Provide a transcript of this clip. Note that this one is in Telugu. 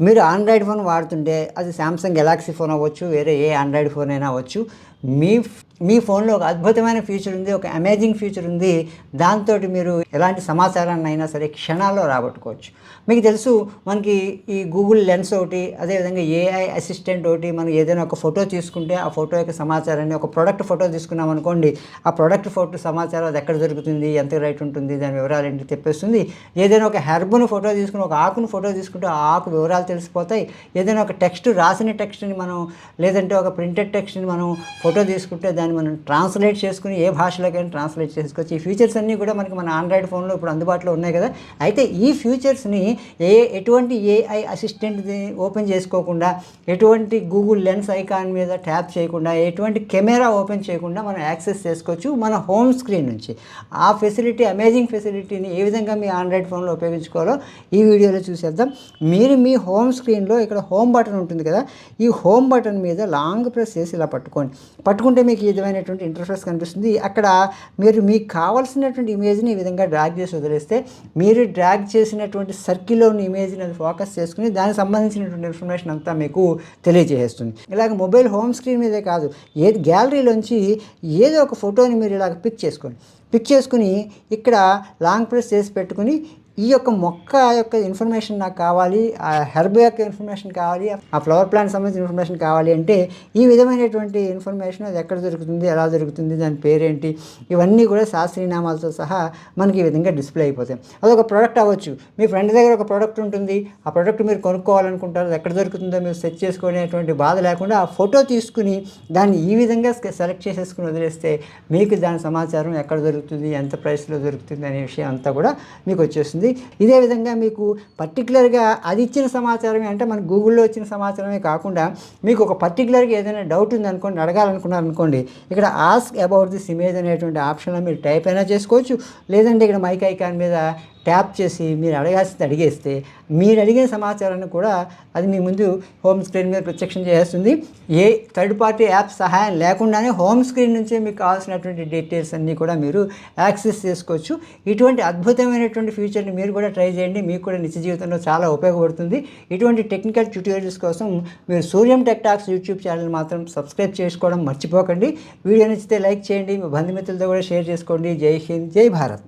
మీరు ఆండ్రాయిడ్ ఫోన్ వాడుతుంటే అది శాంసంగ్ గెలాక్సీ ఫోన్ అవ్వచ్చు, వేరే ఏ ఆండ్రాయిడ్ ఫోన్ అయినా అవ్వచ్చు. మీ మీ ఫోన్లో ఒక అద్భుతమైన ఫీచర్ ఉంది, ఒక అమేజింగ్ ఫీచర్ ఉంది. దాంతో మీరు ఎలాంటి సమాచారాన్ని అయినా సరే క్షణాల్లో రాబట్టుకోవచ్చు. మీకు తెలుసు, మనకి ఈ గూగుల్ లెన్స్ ఒకటి, అదేవిధంగా ఏఐ అసిస్టెంట్ ఒకటి. మనం ఏదైనా ఒక ఫోటో తీసుకుంటే ఆ ఫోటో యొక్క సమాచారాన్ని, ఒక ప్రోడక్ట్ ఫోటో తీసుకున్నాం అనుకోండి, ఆ ప్రోడక్ట్ ఫోటో సమాచారం అది ఎక్కడ దొరుకుతుంది, ఎంత రేట్ ఉంటుంది, దాని వివరాలు ఏంటి చెప్పేస్తుంది. ఏదైనా ఒక హెర్బ్ను ఫోటో తీసుకుని, ఒక ఆకును ఫోటో తీసుకుంటే ఆ ఆకు వివరాలు తెలిసిపోతాయి. ఏదైనా ఒక టెక్స్ట్, రాసిన టెక్స్ట్ని మనం, లేదంటే ఒక ప్రింటెడ్ టెక్స్ట్ని మనం ఫోటో తీసుకుంటే దాన్ని మనం ట్రాన్స్లేట్ చేసుకుని ఏ భాషలోకైనా ట్రాన్స్లేట్ చేసుకోవచ్చు. ఈ ఫీచర్స్ అన్నీ కూడా మనకి మన ఆండ్రాయిడ్ ఫోన్లో ఇప్పుడు అందుబాటులో ఉన్నాయి కదా. అయితే ఈ ఫ్యూచర్స్ని ఎటువంటి ఏఐ అసిస్టెంట్ ఓపెన్ చేసుకోకుండా, ఎటువంటి గూగుల్ లెన్స్ ఐకాన్ మీద ట్యాప్ చేయకుండా, ఎటువంటి కెమెరా ఓపెన్ చేయకుండా మనం యాక్సెస్ చేసుకోవచ్చు మన హోమ్ స్క్రీన్ నుంచి. ఆ ఫెసిలిటీ, అమేజింగ్ ఫెసిలిటీని ఏ విధంగా మీ ఆండ్రాయిడ్ ఫోన్లో ఉపయోగించుకోవాలో ఈ వీడియోలో చూసేద్దాం. మీరు మీ హోమ్ స్క్రీన్లో ఇక్కడ హోమ్ బటన్ ఉంటుంది కదా, ఈ హోమ్ బటన్ మీద లాంగ్ ప్రెస్ చేసి ఇలా పట్టుకుంటే మీకు ఈ విధమైనటువంటి ఇంటర్ఫేస్ కనిపిస్తుంది. అక్కడ మీరు మీకు కావాల్సినటువంటి ఇమేజ్ని ఈ విధంగా డ్రాగ్ చేసి వదిలేస్తే, మీరు డ్రాగ్ చేసినటువంటి సర్కిల్లోని ఇమేజ్ని అది ఫోకస్ చేసుకుని దానికి సంబంధించినటువంటి ఇన్ఫర్మేషన్ అంతా మీకు తెలియజేస్తుంది. ఇలాగ మొబైల్ హోమ్ స్క్రీన్ మీదే కాదు, ఏది గ్యాలరీలోంచి ఏదో ఒక ఫోటోని మీరు ఇలాగ పిక్ చేసుకుని ఇక్కడ లాంగ్ ప్రెస్ చేసి పెట్టుకుని, ఈ యొక్క మొక్క యొక్క ఇన్ఫర్మేషన్ నాకు కావాలి, ఆ హెర్బ్ యొక్క ఇన్ఫర్మేషన్ కావాలి, ఆ ఫ్లవర్ ప్లాంట్ సంబంధించిన ఇన్ఫర్మేషన్ కావాలి అంటే ఈ విధమైనటువంటి ఇన్ఫర్మేషన్ అది ఎక్కడ దొరుకుతుంది, ఎలా దొరుకుతుంది, దాని పేరేంటి, ఇవన్నీ కూడా శాస్త్రీయనామాలతో సహా మనకి ఈ విధంగా డిస్ప్లే అయిపోతాయి. అదొక ప్రోడక్ట్ అవ్వచ్చు. మీ ఫ్రెండ్ దగ్గర ఒక ప్రోడక్ట్ ఉంటుంది, ఆ ప్రోడక్ట్ మీరు కొనుక్కోవాలనుకుంటారు, ఎక్కడ దొరుకుతుందో మీరు సెర్చ్ చేసుకునేటువంటి బాధ లేకుండా ఆ ఫోటో తీసుకుని దాన్ని ఈ విధంగా సెలెక్ట్ చేసేసుకుని వదిలేస్తే మీకు దాని సమాచారం ఎక్కడ దొరుకుతుంది, ఎంత ప్రైస్లో దొరుకుతుంది అనే విషయం అంతా కూడా మీకు వచ్చేస్తుంది. ఇదే విధంగా మీకు పర్టికులర్గా అది ఇచ్చిన సమాచారమే, అంటే మన గూగుల్లో వచ్చిన సమాచారమే కాకుండా మీకు ఒక పర్టికులర్గా ఏదైనా డౌట్ ఉంది అనుకోండి, అడగాలనుకున్నారనుకోండి, ఇక్కడ ఆస్క్ అబౌట్ దిస్ ఇమేజ్ అనేటువంటి ఆప్షన్లో మీరు టైప్ అయినా చేసుకోవచ్చు. లేదంటే ఇక్కడ మైక్ ఐకాన్ మీద ట్యాప్ చేసి మీరు అడగాల్సింది అడిగేస్తే మీరు అడిగిన సమాచారాన్ని కూడా అది మీ ముందు హోమ్ స్క్రీన్ మీద ప్రత్యక్షం చేస్తుంది. ఏ థర్డ్ పార్టీ యాప్ సహాయం లేకుండానే హోమ్ స్క్రీన్ నుంచే మీకు కావాల్సినటువంటి డీటెయిల్స్ అన్నీ కూడా మీరు యాక్సెస్ చేసుకోవచ్చు. ఇటువంటి అద్భుతమైనటువంటి ఫీచర్ని మీరు కూడా ట్రై చేయండి, మీకు కూడా నిత్య జీవితంలో చాలా ఉపయోగపడుతుంది. ఇటువంటి టెక్నికల్ ట్యూటోరియల్స్ కోసం మీరు Suryam tech talks YouTube channel మాత్రం సబ్స్క్రైబ్ చేసుకోవడం మర్చిపోకండి. వీడియో నచ్చితే లైక్ చేయండి, మీ బంధుమిత్రులతో కూడా షేర్ చేసుకోండి. జై హింద్, జై భారత్.